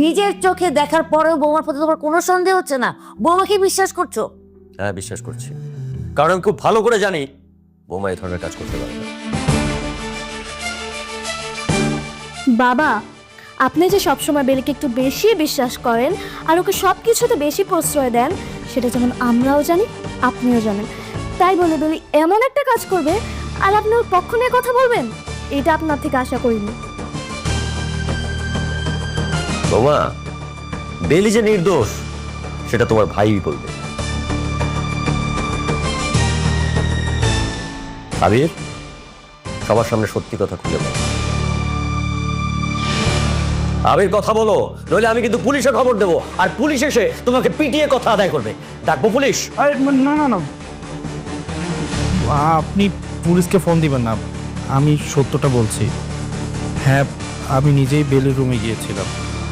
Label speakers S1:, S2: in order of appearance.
S1: নিজের চোখে দেখার পরেও বৌমার প্রতি তোমার কোনো সন্দেহ হচ্ছে না? বৌমাকে বিশ্বাস করছো?
S2: হ্যাঁ, বিশ্বাস করছি, কারণ আমি খুব ভালো করে জানি বৌমা এই ধরনের কাজ করতে পারে না।
S3: বাবা, আপনি যে সবসময় বেলিকে একটু বেশি বিশ্বাস করেন আর ওকে সব কিছুতে বেশি প্রশ্রয় দেন, সেটা যেমন আমরাও জানি, আপনিও জানেন। তাই বলে বেলি এমন একটা কাজ করবে আর আপনি ওর পক্ষ নিয়ে কথা বলবেন, এটা আপনার থেকে আশা করিনি।
S2: বৌমা, বেলি যে নির্দোষ সেটা তোমার ভাই বলবে। আবির, সবার সামনে সত্যি কথা খুলে বলো। আবির, কথা বলো, নইলে আমি কিন্তু পুলিশে খবর দেবো, আর পুলিশ এসে তোমাকে পিটিয়ে কথা আদায় করবে। ডাকবো পুলিশ?
S4: আরে না না না, আপনি পুলিশকে ফোন দিবেন না, আমি সত্যটা বলছি। হ্যাঁ, আমি নিজেই বেলির রুমে গিয়েছিলাম।